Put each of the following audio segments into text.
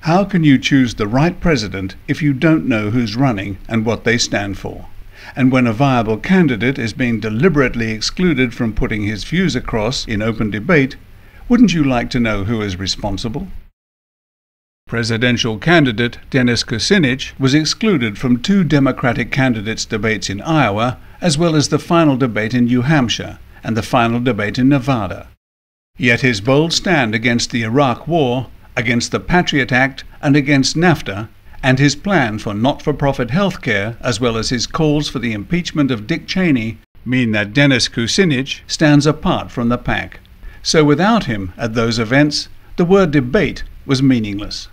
How can you choose the right president if you don't know who's running and what they stand for? And when a viable candidate is being deliberately excluded from putting his views across in open debate, wouldn't you like to know who is responsible? Presidential candidate Dennis Kucinich was excluded from 2 Democratic candidates' debates in Iowa, as well as the final debate in New Hampshire and the final debate in Nevada. Yet his bold stand against the Iraq War, against the Patriot Act and against NAFTA, and his plan for not-for-profit health care, as well as his calls for the impeachment of Dick Cheney, mean that Dennis Kucinich stands apart from the pack. So without him at those events, the word debate was meaningless.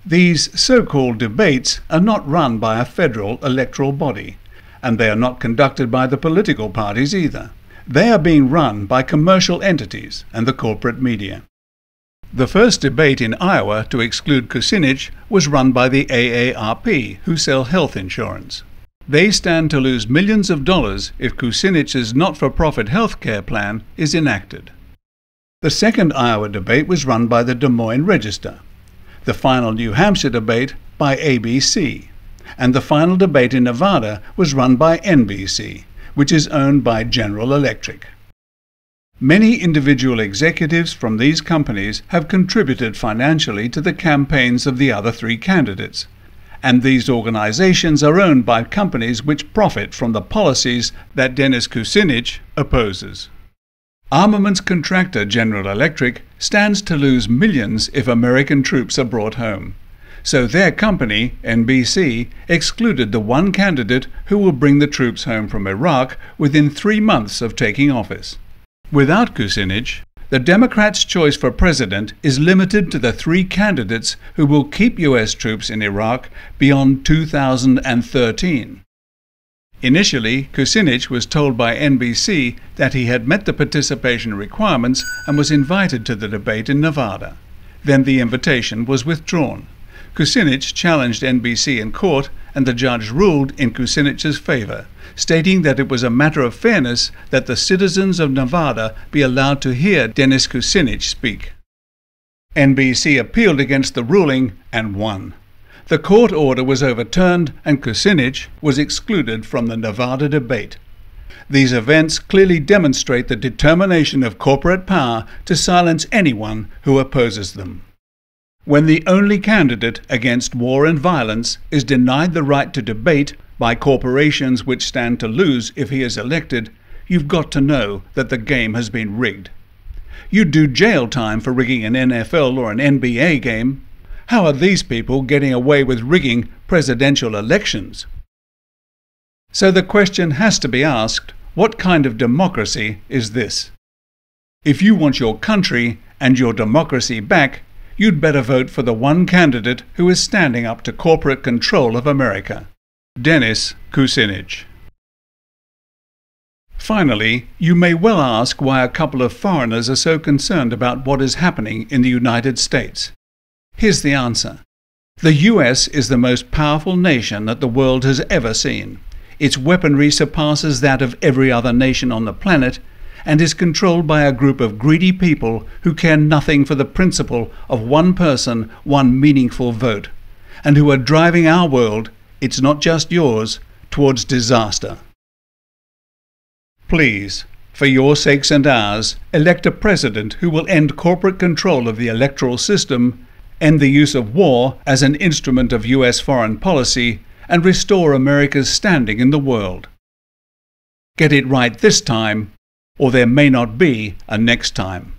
These so-called debates are not run by a federal electoral body, and they are not conducted by the political parties either. They are being run by commercial entities and the corporate media. The first debate in Iowa to exclude Kucinich was run by the AARP, who sell health insurance. They stand to lose millions of dollars if Kucinich's not-for-profit health care plan is enacted. The second Iowa debate was run by the Des Moines Register, the final New Hampshire debate by ABC, and the final debate in Nevada was run by NBC, which is owned by General Electric. Many individual executives from these companies have contributed financially to the campaigns of the other 3 candidates, and these organizations are owned by companies which profit from the policies that Dennis Kucinich opposes. Armaments contractor General Electric stands to lose millions if American troops are brought home. So their company, NBC, excluded the one candidate who will bring the troops home from Iraq within 3 months of taking office. Without Kucinich, the Democrats' choice for president is limited to the 3 candidates who will keep U.S. troops in Iraq beyond 2013. Initially, Kucinich was told by NBC that he had met the participation requirements and was invited to the debate in Nevada. Then the invitation was withdrawn. Kucinich challenged NBC in court, and the judge ruled in Kucinich's favor, stating that it was a matter of fairness that the citizens of Nevada be allowed to hear Dennis Kucinich speak. NBC appealed against the ruling and won. The court order was overturned and Kucinich was excluded from the Nevada debate. These events clearly demonstrate the determination of corporate power to silence anyone who opposes them. When the only candidate against war and violence is denied the right to debate by corporations which stand to lose if he is elected, you've got to know that the game has been rigged. You'd do jail time for rigging an NFL or an NBA game. How are these people getting away with rigging presidential elections? So the question has to be asked, what kind of democracy is this? If you want your country and your democracy back, you'd better vote for the one candidate who is standing up to corporate control of America, Dennis Kucinich. Finally, you may well ask why a couple of foreigners are so concerned about what is happening in the United States. Here's the answer. The US is the most powerful nation that the world has ever seen. Its weaponry surpasses that of every other nation on the planet, and is controlled by a group of greedy people who care nothing for the principle of one person, one meaningful vote, and who are driving our world, it's not just yours, towards disaster. Please, for your sakes and ours, elect a president who will end corporate control of the electoral system, end the use of war as an instrument of US foreign policy, and restore America's standing in the world. Get it right this time, or there may not be a next time.